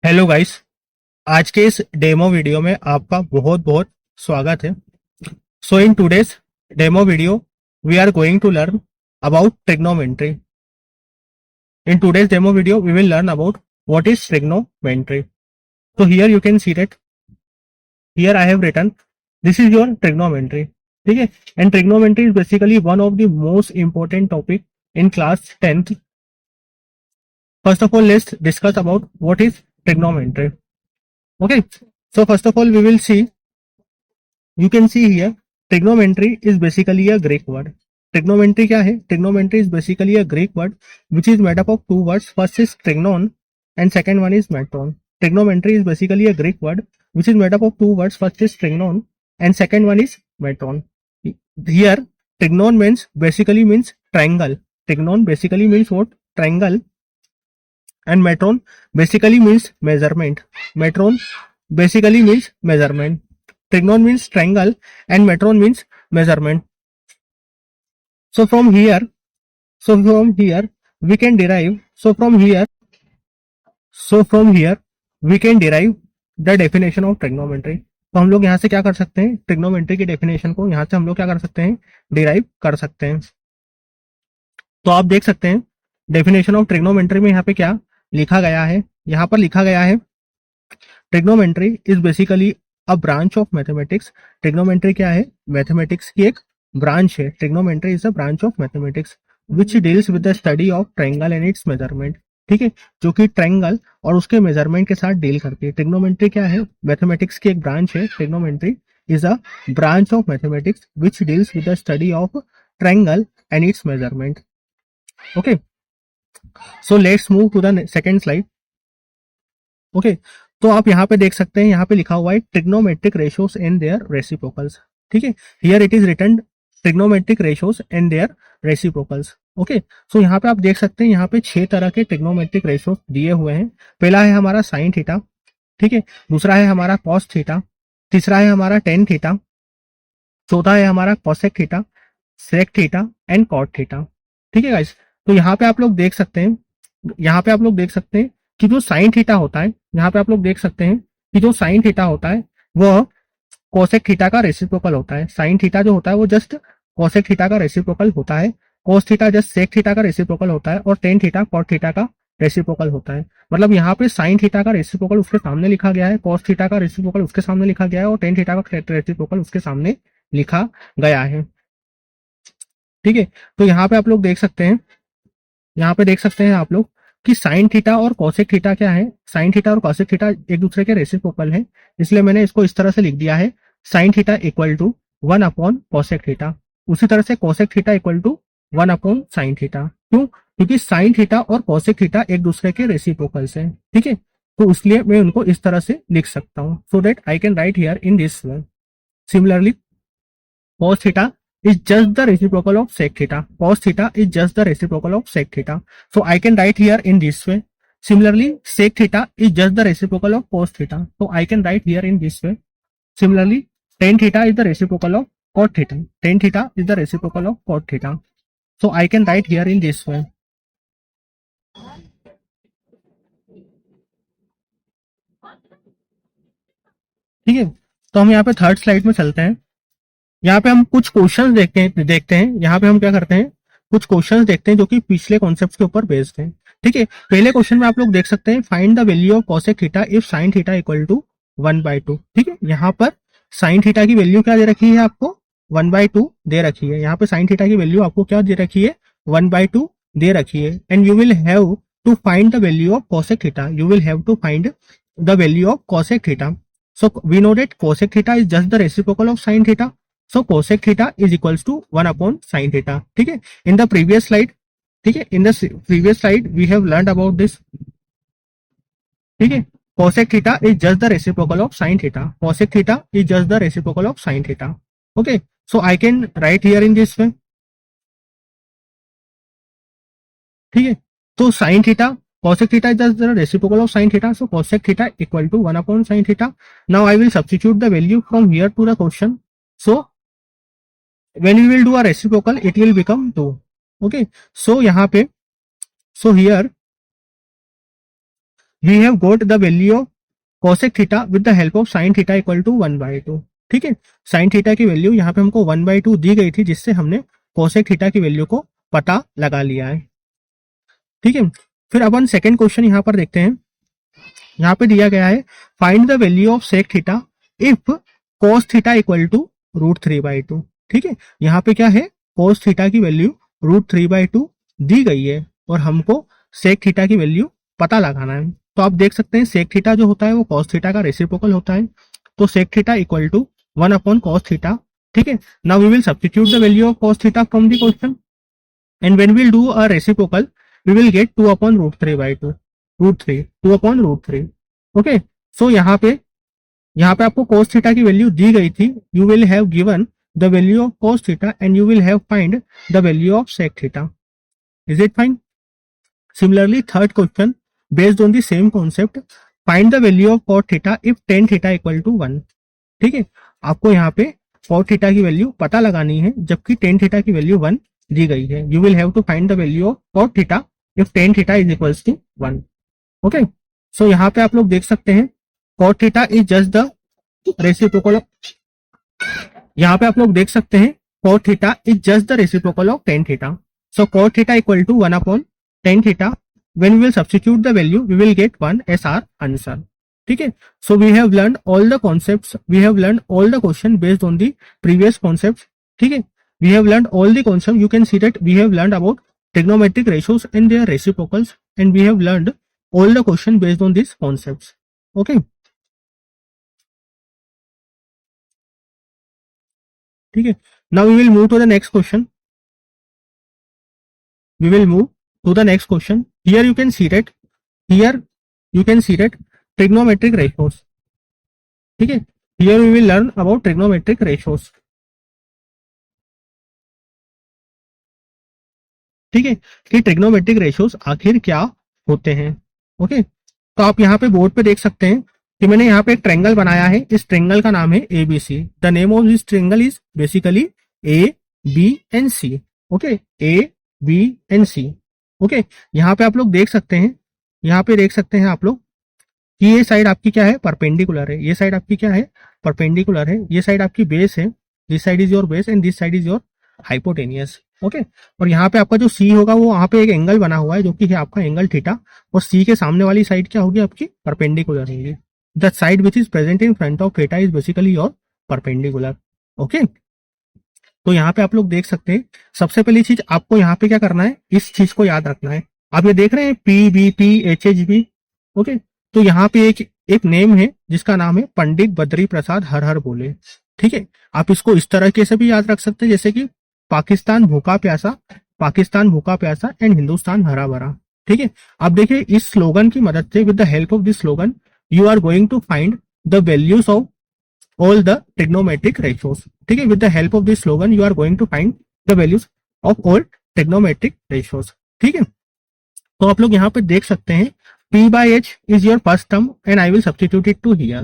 Hello guys. आज के इस डेमो वीडियो में आपका बहुत बहुत स्वागत है। So in today's demo video we are going to learn about trigonometry. In today's demo video we will learn about what is trigonometry. So here you can see that here I have written this is your trigonometry. ठीक है, and trigonometry is basically one of the most important topic in class 10th. First of all, let's discuss about what is trigonometry. Okay, so first of all we will see, you can see here trigonometry is basically a Greek word. Trigonometry क्या है? Trigonometry is basically a Greek word which is made up of two words. First is trignon and second one is metron. Trigonometry is basically a Greek word which is made up of two words. First is trignon and second one is metron. Here trignon means triangle. Trignon basically means what? Triangle. And metron basically means measurement. Metron basically means measurement. Trignon means triangle and metron means measurement. So from here, we can derive. So from here we can derive the definition of trigonometry. तो हम लोग यहाँ से क्या कर सकते हैं? Trigonometry की डेफिनेशन को यहाँ से हम लोग क्या कर सकते हैं? डिराइव कर सकते हैं। तो आप देख सकते हैं डेफिनेशन ऑफ ट्रिग्नोमेट्री में यहाँ पे क्या लिखा गया है। यहाँ पर लिखा गया है trigonometry is basically a branch of mathematics. Trigonometry क्या है? मैथमेटिक्स की एक ब्रांच है। Trigonometry is a branch of mathematics which deals with the study of triangle and its measurement. ठीक है, जो कि ट्रायंगल और उसके मेजरमेंट के साथ डील करती है। ट्रिग्नोमेट्री क्या है? मैथमेटिक्स की एक ब्रांच है। Trigonometry is a branch of mathematics which deals with the study of triangle and its measurement. Okay, so let's move to the second slide. Okay, तो आप यहाँ पे देख सकते हैं, यहाँ पे लिखा हुआ है trigonometric ratios and their reciprocals. ठीक है, here it is written trigonometric ratios and their reciprocals. Okay, so यहाँ पे आप देख सकते हैं, यहाँ पे 6 तरह के ट्रिग्नोमेट्रिक रेशियोज दिए हुए हैं। पहला है हमारा साइन थीटा, ठीक है, दूसरा है हमारा कॉस थीटा, तीसरा है हमारा टेन थीटा, चौथा है हमारा cosec theta, sec theta and cot theta. ठीक है गाइस, तो यहाँ पे आप लोग देख सकते हैं, यहाँ पे आप लोग देख सकते हैं कि जो साइन थीटा होता है, यहाँ पे आप लोग देख सकते हैं कि जो साइन थीटा होता है वह कोसेक थीटा का रेसिप्रोकल होता है। साइन थीटा जो होता है वो जस्ट कोसेक थीटा का रेसिप्रोकल होता है। Cos theta just sec theta का रेसिप्रोकल होता है और टेन थीटा कॉट थीटा का रेसिप्रोकल होता है। मतलब यहाँ पे साइन थीटा का रेसिप्रोकल उसके सामने लिखा गया है, कॉस थीटा का रेसिप्रोकल उसके सामने लिखा गया है और टेन थीटा का रेसिप्रोकल उसके सामने लिखा गया है। ठीक है, तो यहाँ पे आप लोग देख सकते हैं, यहाँ पे देख सकते हैं आप लोग कि साइन थीटा और कॉसेक थीटा क्या है? साइन थीटा और कॉसेक थीटा एक दूसरे के रेसिप्रोकल है, इसलिए मैंने इसको इस तरह से लिख दिया है, sine theta equal to 1 upon cosec theta. उसी तरह से cosec theta equal to 1 upon sine theta. क्यों? क्योंकि साइन थीटा और कॉसेक थीटा एक दूसरे के रेसिप्रोकल्स हैं। ठीक है, तो इसलिए मैं उनको इस तरह से लिख सकता हूँ, so that I can write here in this way. Similarly cos theta is just the reciprocal of sec theta. Cos theta is just the reciprocal of sec theta. So I can write here in this way. Similarly, sec theta is just the reciprocal of cos theta. So I can write here in this way. Similarly, tan theta is the reciprocal of cot theta. Tan theta is the reciprocal of cot theta. So I can write here in this way. ठीक है, तो हम यहाँ पे third slide में चलते हैं। यहाँ पे हम कुछ क्वेश्चंस देखते हैं। यहाँ पे हम क्या करते हैं, कुछ क्वेश्चंस देखते हैं जो कि पिछले कॉन्सेप्ट के ऊपर बेस्ड हैं। ठीक है, पहले क्वेश्चन में आप लोग देख सकते हैं, find the value of cosec theta if sine theta equal to 1/2। ठीक है, यहाँ पर साइन थीटा की वैल्यू क्या दे रखी है आपको? 1/2 दे रखी है। यहाँ पे साइन थीटा की वैल्यू आपको क्या दे रखी है? 1/2 दे रखी है। And you will have to find the value of cosec theta. You will have to find the value of cosec theta. So we know that cosec theta is just the reciprocal of sin theta. So cosec theta is equals to 1 upon sin theta. ठीक है, in the previous slide, ठीक है, in the previous slide we have learned about this. ठीक है, cosec theta is just the reciprocal of sin theta. Cosec theta is just the reciprocal of sin theta. Okay, so I can write here in this way. ठीक है, तो sin theta, cosec theta is just the reciprocal of sin theta. So cosec theta equal to 1 upon sin theta. Now I will substitute the value from here to the question. So when we will do a reciprocal, it will become 2. Okay, so यहाँ पे, so here we have got the value of cosec theta with the help of sine theta equal to 1/2। ठीक है, sine theta की value यहाँ पे हमको 1/2 दी गई थी, जिससे हमने कोसेक थीटा की वैल्यू को पता लगा लिया है। ठीक है, फिर अपन सेकेंड क्वेश्चन यहाँ पर देखते हैं। यहाँ पे दिया गया है find the value of sec theta if cos theta equal to √3/2। ठीक है, यहाँ पे क्या है, कोस थीटा की वैल्यू √3/2 दी गई है और हमको सेक थीटा की वैल्यू पता लगाना है। तो आप देख सकते हैं सेक थीटा जो होता है वो कॉस थीटा का रेसिप्रोकल होता है, तो sec theta equal to 1/cos theta. ठीक है, now we will substitute the value of cos theta from the question and when we will do a reciprocal we will get 2/√3/2, √3 2/√3। Okay, so यहाँ पे आपको cos theta की value दी गई थी, you will have given the value of cos theta and you will have find the value of sec theta. Is it fine? Similarly, third question, based on the same concept, find the value of cot theta if tan theta equal to 1। ठीक है, आपको यहाँ पे cot theta की value पता लगानी है, जबकि tan theta की वैल्यू 1 दी गई है। You will have to find the value of cot theta if tan theta is equals to 1। Okay, so यहाँ पे आप लोग देख सकते हैं cot theta is just the reciprocal of, यहाँ पे आप लोग देख सकते हैं cot theta is just the reciprocal of tan theta। So cot theta equal to 1/tan theta, when we will substitute the value we will get 1 as our answer। ठीक है, so we have learned all the concepts, we have learned all the question based on the previous concepts। ठीक है, we have learned all the concepts, you can see that we have learned about trigonometric ratios and their reciprocals and we have learned all the question based on these concepts। okay, ठीक है, now we will move to the next question। we will move to the next question। Here you can see that, here you can see that trigonometric ratios। ठीक है, here we will learn about trigonometric ratios। ठीक है, कि trigonometric ratios आखिर क्या होते हैं। Okay, तो आप यहाँ पे बोर्ड पे देख सकते हैं कि मैंने यहाँ पे एक ट्रायंगल बनाया है, इस ट्रायंगल का नाम है ABC। The name of this triangle is basically ABC। Okay, ABC। Okay, यहाँ पे आप लोग देख सकते हैं, यहाँ पे देख सकते हैं आप लोग कि ये साइड आपकी क्या है, परपेंडिकुलर है, ये साइड आपकी क्या है, परपेंडिकुलर है, ये साइड आपकी बेस है, this side is your base and this side is your hypotenuse. Okay, और यहाँ पे आपका जो सी होगा वो वहां पे एक एंगल बना हुआ है जो कि है आपका एंगल थीटा, और सी के सामने वाली साइड क्या होगी, आपकी परपेंडिकुलर होगी। The side which is present in front of theta is basically your perpendicular. Okay, तो यहाँ पे आप लोग देख सकते हैं, सबसे पहली चीज आपको यहाँ पे क्या करना है, इस चीज को याद रखना है। आप ये देख रहे हैं PBP HHB। ओके, तो यहाँ पे एक नेम है जिसका नाम है पंडित बद्री प्रसाद हर हर बोले। ठीक है, आप इसको इस तरह से भी याद रख सकते हैं जैसे कि पाकिस्तान भूखा प्यासा, पाकिस्तान भूखा प्यासा एंड हिंदुस्तान हरा भरा। ठीक है, आप देखिए इस स्लोगन की मदद से, with the help of this slogan you are going to find the values of all the trigonometric ratios। ठीक है, with the help of this slogan you are going to find the values of all trigonometric ratios। ठीक है, तो आप लोग यहाँ पे देख सकते हैं P/H is your first term and I will substitute it to here।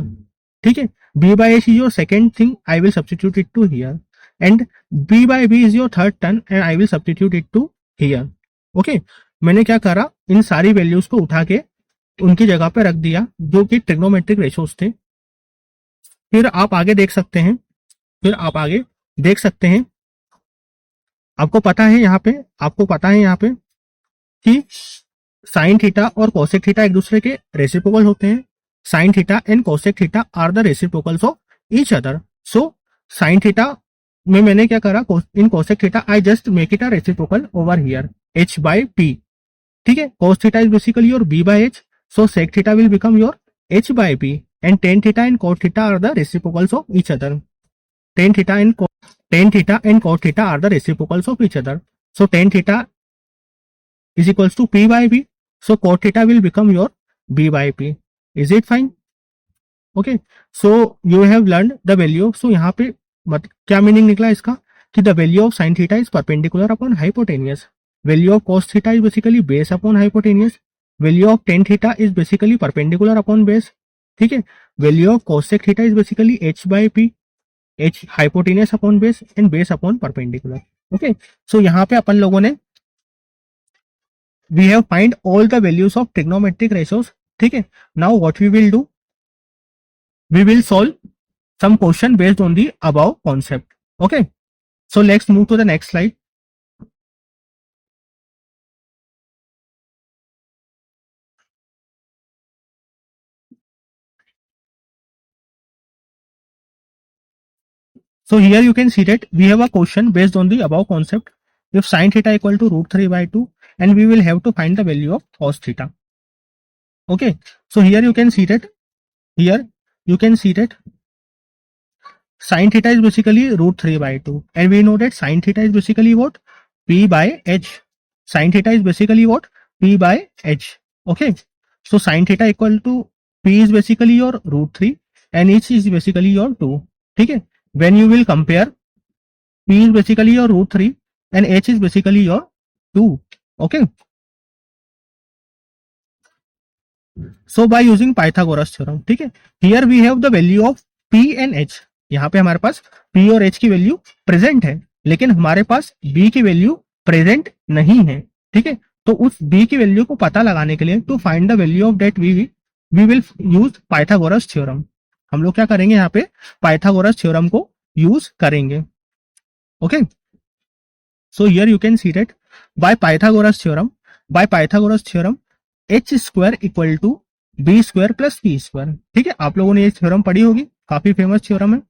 ठीक है, B/H is your second thing, I will substitute it to here and B/B is your third term and I will substitute it to here। Okay, मैंने क्या करा, इन सारी values को उठा के उनकी जगह पे रख दिया जो कि ट्रिग्नोमेट्रिक रेशियोज थे। फिर आप आगे देख सकते हैं, फिर आप आगे देख सकते हैं, आपको पता है यहाँ पे, आपको पता है यहाँ पे कि साइन थीटा और कोसेक थीटा एक दूसरे के रेसिप्रोकल होते हैं। Sine theta and cosec theta are the reciprocals of each other. So sine theta में मैंने क्या करा, in cosec theta I just make it a reciprocal over here H/P। ठीक है, cos theta is basically your B/H, so sec theta will become your H/P and tan theta and cot theta are the reciprocals of each other। tan theta and cot theta are the reciprocals of each other, so tan theta is equals to P/B, so cot theta will become your B/P। is it fine? okay, so you have learned the value of, so यहाँ पे क्या meaning निकला इसका कि the value of sin theta is perpendicular upon hypotenuse, value of cos theta is basically base upon hypotenuse, value of tan theta is basically perpendicular upon base। ठीक है, value of cosec theta is basically H/P, H hypotenuse upon base and base upon perpendicular. Okay, so यहाँ पे अपन लोगों ने we have find all the values of trigonometric ratios ठीक है, now what we will do, we will solve some question based on the above concept. Okay, so let's move to the next slide. So here you can see that we have a question based on the above concept. If sin theta equal to root 3 by 2, and we will have to find the value of cos theta. Okay, so here you can see that, here you can see that sin theta is basically root 3 by 2, and we know that sin theta is basically what, p by h. Sin theta is basically what, p by h. Okay, so sin theta equal to p is basically your root 3 and h is basically your 2. ठीक है, when you will compare, p is basically your root 3 and h is basically your 2. Okay, so by using Pythagoras theorem, ठीक है, here we have the value of p and h. यहाँ पे हमारे पास p और h की value present है, लेकिन हमारे पास b की वैल्यू प्रेजेंट नहीं है. ठीक है, तो उस b की वैल्यू को पता लगाने के लिए, to find the value of that we will use Pythagoras theorem. हम लोग क्या करेंगे, यहाँ पे पाइथागोरस थ्योरम को यूज करेंगे. Okay, so here you can see that by Pythagoras theorem H square equal to B square plus P square. ठीक है, आप लोगों ने ये थ्योरम पढ़ी होगी, काफी फेमस थ्योरम है.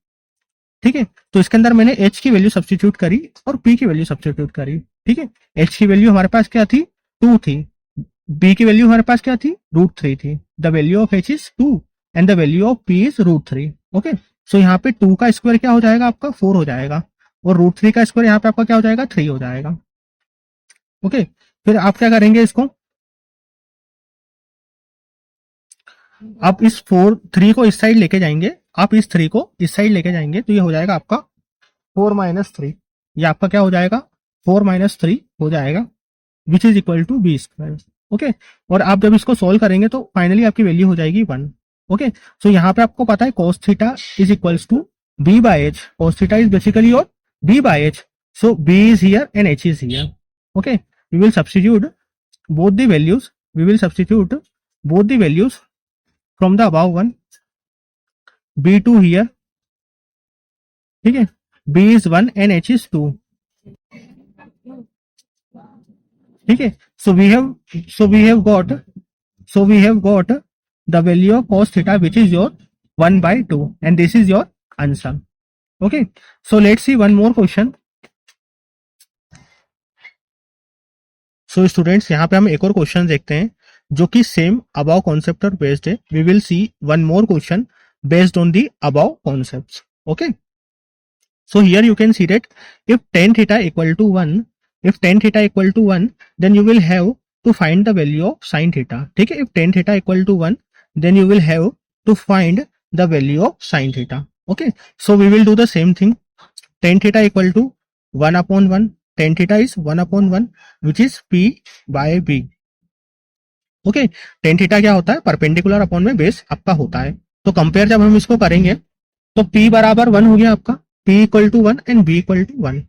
ठीक है, तो इसके अंदर मैंने h की वैल्यू सब्स्टिट्यूट करी और p की वैल्यू सब्स्टिट्यूट करी. ठीक है, h की वैल्यू हमारे पास क्या थी, 2 थी. b की वैल्यू हमारे पास क्या थी, रूट 3 थी. The value of h is 2 and the value of p is root 3. Okay, so यहाँ पे 2 का स्क्वायर क्या हो जाएगा आपका, 4 हो जाएगा, और रूट 3 का स्क्वायर यहाँ पे आपका क्या हो जाएगा, 3 हो जाएगा. ओके, फिर आप क्या करेंगे, इसको आप इस 3 को इस साइड लेके जाएंगे, आप इस 3 को इस साइड लेके जाएंगे, तो ये हो जाएगा आपका 4 माइनस 3. ये आपका क्या हो जाएगा, 4 माइनस 3 हो जाएगा, which is equal to B square. Okay, और आप जब इसको सोल्व करेंगे तो फाइनली आपकी वैल्यू हो जाएगी 1. ओके, सो यहाँ पे आपको पता है cos theta is equals to b by h. cos theta is basically your b by h. So b is here and h is here. Okay, we will substitute both the values, from the above one. b2 here, ठीक है, b is 1 and h is 2. ठीक है, so we have got the value of cos theta which is your 1 by 2 and this is your answer. Okay, so let's see one more question. So students, यहाँ पे हम एक और question देखते हैं जो कि सेम अबाव कॉन्सेप्ट पर बेस्ड है. We will see one more question based on the above concepts. Okay, so here you can see that if tan theta equal to 1, then you will have to find the value of sin theta. ठीक है, if tan theta equal to 1, then you will have to find the value of sin theta. Okay, so we will do the same thing. Tan theta equal to 1 upon 1. tan theta is 1 upon 1 which is p by b. Okay, tan theta क्या होता है, perpendicular upon में base आपका होता है. तो compare जब हम इसको करेंगे तो p बराबर 1 हो गया आपका, p equal to 1 and b equal to 1.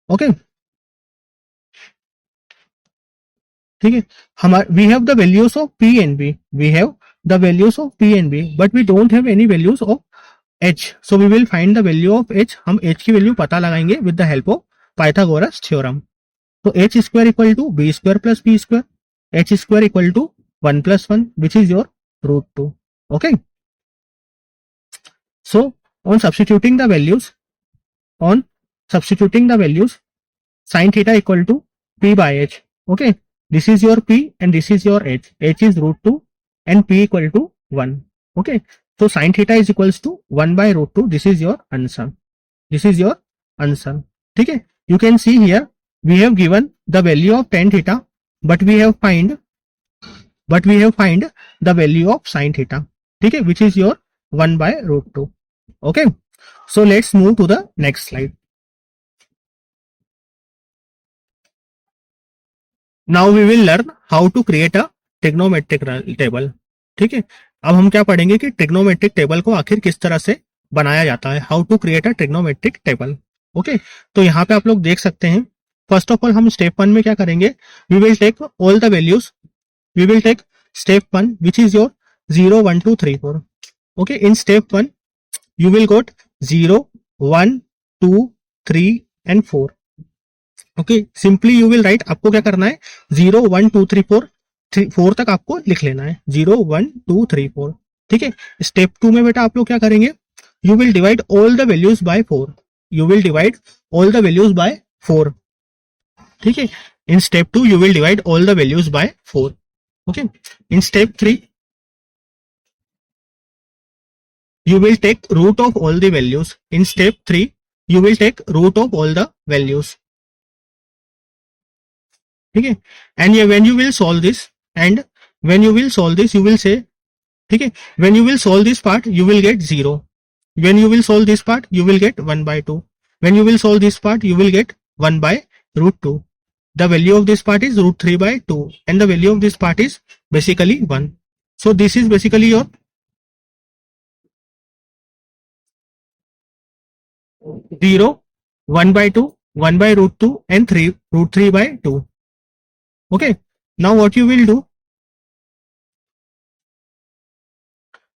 Okay, ठीक है, हमारे we have the values of p and b, but we don't have any values of h. So we will find the value of h. हम h की value पता लगाएंगे with the help of Pythagoras theorem. तो h square equal to b square plus p square, h square equal to 1 plus 1 which is your root 2. Okay, so on substituting the values, sin theta equal to p by h. Okay, this is your p and this is your h is root 2 and p equal to 1. Okay, so sin theta is equals to 1 by root 2. This is your answer. ठीक है, you can see here we have given the value of tan theta, but we have find the value of sin theta. ठीक है, which is your 1 by root 2. Okay, so let's move to the next slide. Now we will learn how to create a trigonometric table. ठीक है, अब हम क्या पढ़ेंगे कि trigonometric table को आखिर किस तरह से बनाया जाता है. How to create a trigonometric table. Okay, तो यहाँ पे आप लोग देख सकते हैं. फर्स्ट ऑफ ऑल हम स्टेप 1 में क्या करेंगे, we will take all the values step 1, which is your 0, 1, 2, 3, 4. Okay, in step 1, you will got 0, 1, 2, 3 and 4. Okay, simply you will write, आपको क्या करना है 0, 1, 2, 3, 4, 4 तक आपको लिख लेना है 0, 1, 2, 3, 4. ठीक है. स्टेप 2 में बेटा आप लोग क्या करेंगे, you will divide all the values by 4. You will divide all the values by 4. ठीक है. In step 2 you will divide all the values by 4. Okay. In step 3 you will take root of all the values. In step 3 you will take root of all the values. ठीक है. And when you will solve this, and when you will solve this you will say, ठीक है, when you will solve this part you will get 0. When you will solve this part you will get 1 by 2. When you will solve this part you will get 1 by root 2. The value of this part is root 3 by 2 and the value of this part is basically 1. So this is basically your 0, 1 by 2, 1 by root 2 and 3 root 3 by 2. Okay. Now what you will do,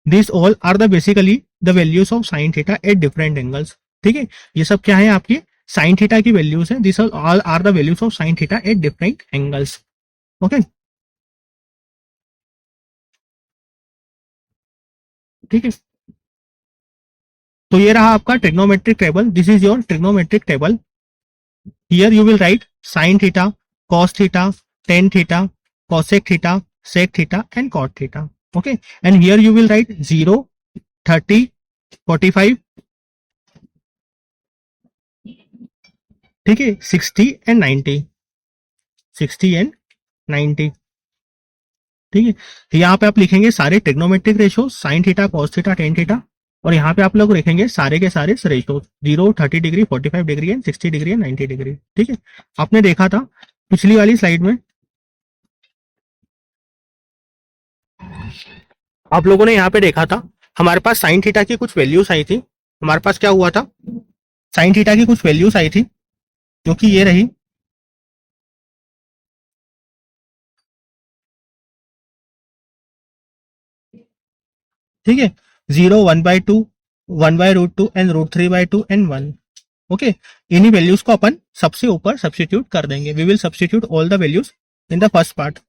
these all are the basically the values of sin theta at different angles. ठीक है. ये सब क्या है आपकी sin theta की values है. This all are the values of sin theta at different angles. Okay. ठीक है. तो ये रहा आपका trigonometric table. This is your trigonometric table. Here you will write sin theta, cos theta, tan theta, cosec theta, sec theta and cot theta. Okay. And here you will write 0, 30, 45, ठीक है, 60 and 90, 60 and 90. ठीक है. यहाँ पे आप लिखेंगे सारे trigonometric ratio, sine theta, cos theta, tan theta, और यहाँ पे आप लोग लिखेंगे सारे के सारे ratio 0, 30 degree, 45 degree and 60 degree and 90 degree. ठीक है. आपने देखा था पिछली वाली स्लाइड में, आप लोगों ने यहाँ पे देखा था हमारे पास साइन थीटा की कुछ वैल्यूज आई थी. हमारे पास क्या हुआ था, साइन थीटा की कुछ वैल्यूज आई थी जो कि ये रही. ठीक है. 0, 1 by 2, 1 by root 2 and root 3 by 2 and 1. Okay. इन्हीं वैल्यूज को अपन सबसे ऊपर सब्स्टिट्यूट कर देंगे. We will substitute all the values in the first part.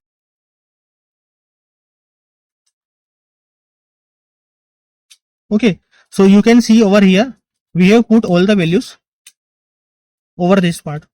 Okay, so you can see over here we have put all the values over this part.